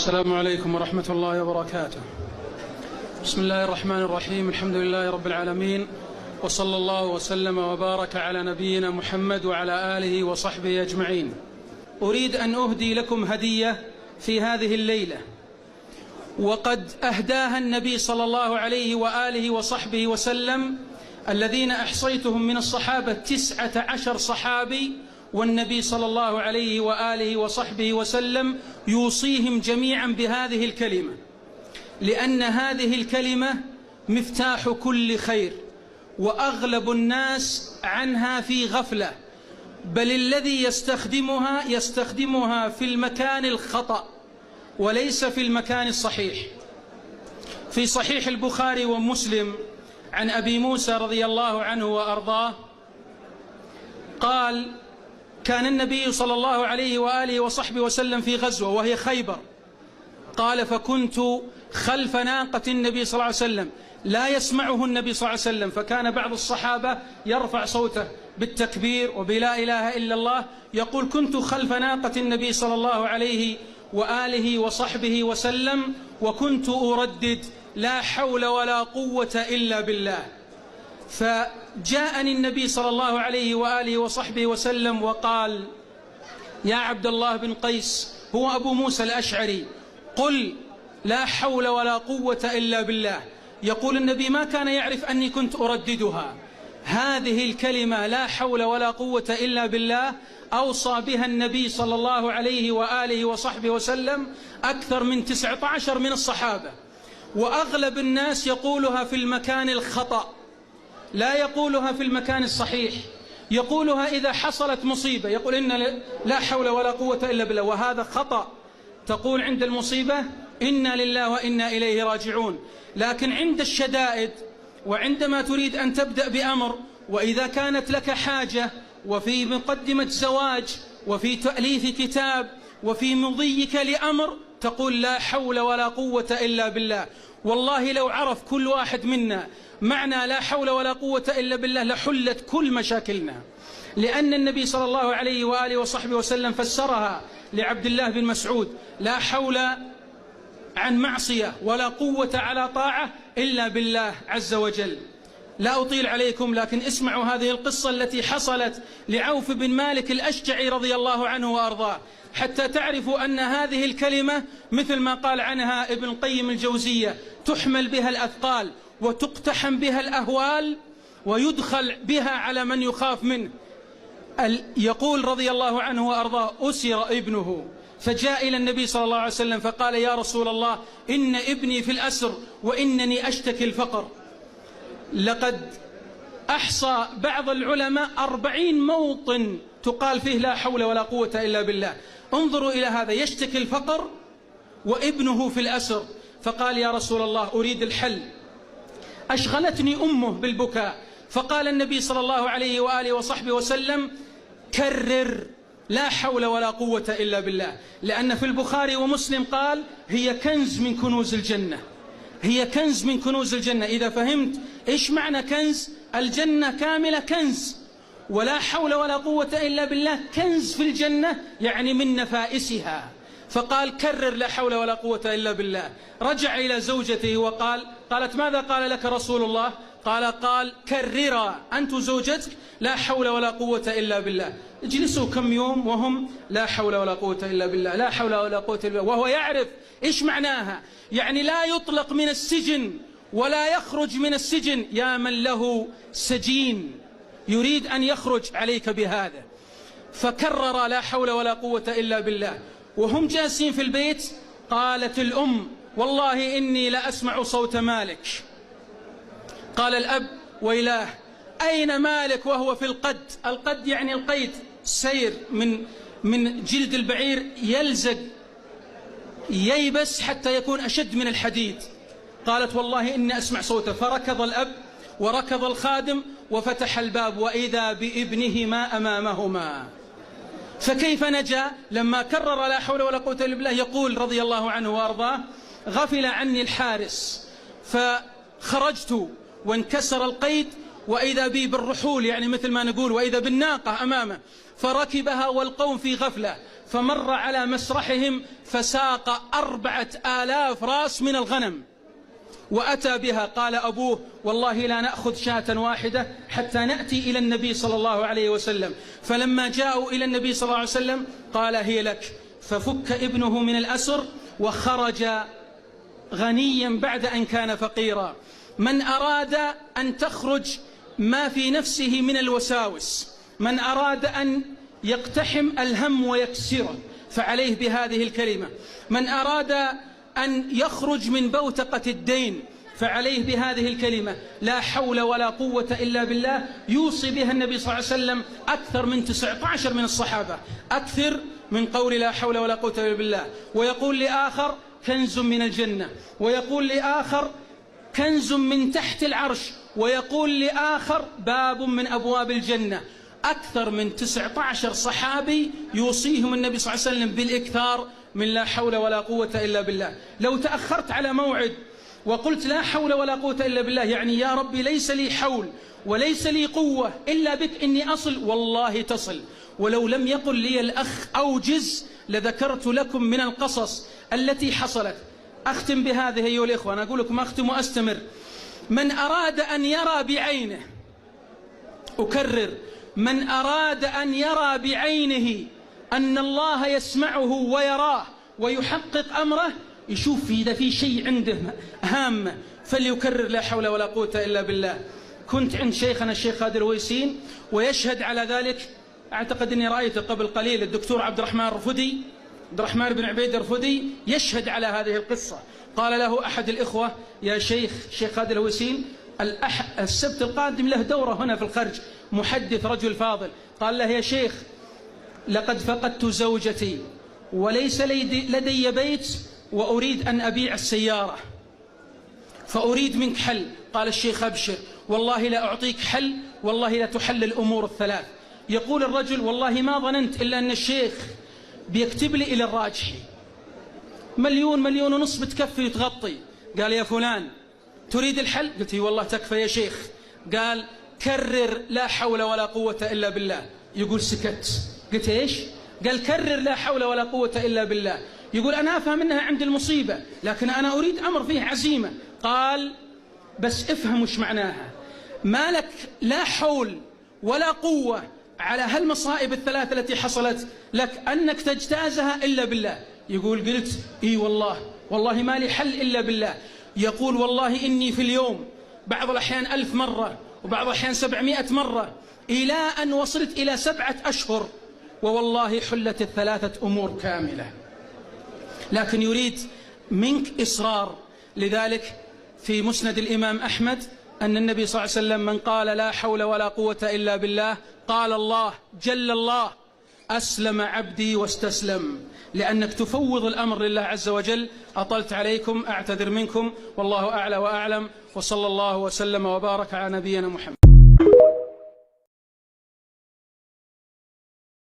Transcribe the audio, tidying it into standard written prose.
السلام عليكم ورحمة الله وبركاته. بسم الله الرحمن الرحيم. الحمد لله رب العالمين، وصلى الله وسلم وبارك على نبينا محمد وعلى آله وصحبه أجمعين. أريد أن أهدي لكم هدية في هذه الليلة، وقد أهداها النبي صلى الله عليه وآله وصحبه وسلم الذين أحصيتهم من الصحابة 19 صحابي، والنبي صلى الله عليه وآله وصحبه وسلم يوصيهم جميعا بهذه الكلمة، لأن هذه الكلمة مفتاح كل خير، وأغلب الناس عنها في غفلة، بل الذي يستخدمها في المكان الخطأ وليس في المكان الصحيح. في صحيح البخاري ومسلم عن أبي موسى رضي الله عنه وأرضاه قال: كان النبي صلى الله عليه وآله وصحبه وسلم في غزوة وهي خيبر، قال: فكنت خلف ناقة النبي صلى الله عليه وسلم لا يسمعه النبي صلى الله عليه وسلم، فكان بعض الصحابة يرفع صوته بالتكبير وبلا إله إلا الله، يقول: كنت خلف ناقة النبي صلى الله عليه وآله وصحبه وسلم وكنت أردد: لا حول ولا قوة إلا بالله. فجاءني النبي صلى الله عليه وآله وصحبه وسلم وقال: يا عبد الله بن قيس، هو أبو موسى الأشعري، قل لا حول ولا قوة إلا بالله. يقول النبي: ما كان يعرف أني كنت أرددها. هذه الكلمة لا حول ولا قوة إلا بالله أوصى بها النبي صلى الله عليه وآله وصحبه وسلم أكثر من 19 من الصحابة، وأغلب الناس يقولها في المكان الخطأ، لا يقولها في المكان الصحيح. يقولها إذا حصلت مصيبة، يقول: إن لا حول ولا قوة إلا بالله، وهذا خطأ. تقول عند المصيبة: إنا لله وإنا إليه راجعون. لكن عند الشدائد، وعندما تريد أن تبدأ بأمر، وإذا كانت لك حاجة، وفي مقدمة زواج، وفي تأليف كتاب، وفي مضيك لأمر، تقول لا حول ولا قوة إلا بالله. والله لو عرف كل واحد منا معنى لا حول ولا قوة إلا بالله لحلت كل مشاكلنا، لأن النبي صلى الله عليه وآله وصحبه وسلم فسرها لعبد الله بن مسعود: لا حول عن معصية ولا قوة على طاعة إلا بالله عز وجل. لا أطيل عليكم، لكن اسمعوا هذه القصة التي حصلت لعوف بن مالك الأشجعي رضي الله عنه وأرضاه، حتى تعرفوا أن هذه الكلمة مثل ما قال عنها ابن القيم الجوزية: تحمل بها الأثقال وتقتحم بها الأهوال ويدخل بها على من يخاف منه. يقول رضي الله عنه وأرضاه: أسر ابنه فجاء إلى النبي صلى الله عليه وسلم فقال: يا رسول الله، إن ابني في الأسر وإنني أشتكي الفقر. لقد أحصى بعض العلماء 40 موطن تقال فيه لا حول ولا قوة إلا بالله. انظروا إلى هذا، يشتكي الفقر وابنه في الأسر. فقال: يا رسول الله، أريد الحل، أشغلتني أمه بالبكاء. فقال النبي صلى الله عليه وآله وصحبه وسلم: كرر لا حول ولا قوة إلا بالله، لأن في البخاري ومسلم قال: هي كنز من كنوز الجنة، هي كنز من كنوز الجنة. إذا فهمت إيش معنى كنز، الجنة كاملة كنز، ولا حول ولا قوة إلا بالله كنز في الجنة، يعني من نفائسها. فقال: كرر لا حول ولا قوة إلا بالله. رجع إلى زوجته وقال: قالت: ماذا قال لك رسول الله؟ قال: كررا أنت زوجتك لا حول ولا قوة إلا بالله. اجلسوا كم يوم وهم لا حول ولا قوة إلا بالله، لا حول ولا قوة إلا بالله، وهو يعرف إيش معناها. يعني لا يطلق من السجن ولا يخرج من السجن. يا من له سجين يريد أن يخرج، عليك بهذا. فكرر لا حول ولا قوة إلا بالله. وهم جالسين في البيت، قالت الأم: والله إني لأسمع صوت مالك. قال الأب: ويلاه، أين مالك وهو في القد؟ القد يعني القيد، سير من جلد البعير يلزق ييبس حتى يكون أشد من الحديد. قالت: والله إني أسمع صوته. فركض الأب وركض الخادم وفتح الباب، وإذا بابنهما أمامهما. فكيف نجا لما كرر لا حول ولا قوة إلا بالله؟ يقول رضي الله عنه وأرضاه: غفل عني الحارس فخرجت وانكسر القيد، وإذا بي بالرحول، يعني مثل ما نقول، وإذا بالناقة أمامه، فركبها والقوم في غفلة، فمر على مسرحهم فساق 4000 رأس من الغنم وأتى بها. قال أبوه: والله لا نأخذ شاة واحدة حتى نأتي إلى النبي صلى الله عليه وسلم. فلما جاءوا إلى النبي صلى الله عليه وسلم قال: هي لك. ففك ابنه من الأسر وخرج غنيا بعد أن كان فقيرا. من أراد أن تخرج ما في نفسه من الوساوس، من أراد أن يقتحم الهم ويكسره فعليه بهذه الكلمة. من أراد أن يخرج من بوتقة الدين فعليه بهذه الكلمة: لا حول ولا قوة إلا بالله. يوصي بها النبي صلى الله عليه وسلم أكثر من 19 من الصحابة، أكثر من قول لا حول ولا قوة إلا بالله. ويقول لآخر: كنز من الجنة، ويقول لآخر: كنز من تحت العرش، ويقول لآخر: باب من أبواب الجنة. أكثر من 19 صحابي يوصيهم النبي صلى الله عليه وسلم بالإكثار من لا حول ولا قوة إلا بالله. لو تأخرت على موعد وقلت لا حول ولا قوة إلا بالله، يعني يا ربي ليس لي حول وليس لي قوة إلا بك إني أصل، والله تصل. ولو لم يقل لي الأخ أوجز لذكرت لكم من القصص التي حصلت. أختم بهذه أيها الإخوة، أنا أقول لكم أختم وأستمر. من أراد أن يرى بعينه، أكرر، من أراد أن يرى بعينه أن الله يسمعه ويراه ويحقق أمره، يشوف إذا في شيء عنده هامة فليكرر لا حول ولا قوة إلا بالله. كنت عند شيخنا الشيخ خالد الويسين ويشهد على ذلك، أعتقد أني رأيته قبل قليل، الدكتور عبد الرحمن بن عبيد الرفدي يشهد على هذه القصة. قال له أحد الإخوة: يا شيخ خالد الويسين السبت القادم له دورة هنا في الخرج، محدث رجل فاضل. قال له: يا شيخ لقد فقدت زوجتي وليس لدي بيت وأريد أن أبيع السيارة فأريد منك حل. قال الشيخ: أبشر، والله لا أعطيك حل، والله لا تحل الأمور الثلاث. يقول الرجل: والله ما ظننت إلا أن الشيخ بيكتب لي إلى الراجحي 1,000,000 بتكفي وتغطي. قال: يا فلان تريد الحل؟ قلت: والله تكفى يا شيخ. قال: كرر لا حول ولا قوة إلا بالله. يقول: سكت. قلت: ايش؟ قال: كرر لا حول ولا قوة إلا بالله. يقول: أنا أفهم أنها عند المصيبة لكن أنا أريد أمر فيه عزيمة. قال: بس افهم وش معناها، ما لك لا حول ولا قوة على هالمصائب الثلاث التي حصلت لك أنك تجتازها إلا بالله. يقول: قلت: إي والله ما لي حل إلا بالله. يقول: والله إني في اليوم بعض الأحيان 1000 مرة وبعض الأحيان 700 مرة إلى أن وصلت إلى 7 أشهر، ووالله حلت ال3 أمور كاملة، لكن يريد منك إصرار. لذلك في مسند الإمام أحمد أن النبي صلى الله عليه وسلم: من قال لا حول ولا قوة إلا بالله قال الله جل الله: أسلم عبدي واستسلم. لأنك تفوض الأمر لله عز وجل. أطلت عليكم، أعتذر منكم، والله أعلى وأعلم، وصلى الله وسلم وبارك على نبينا محمد.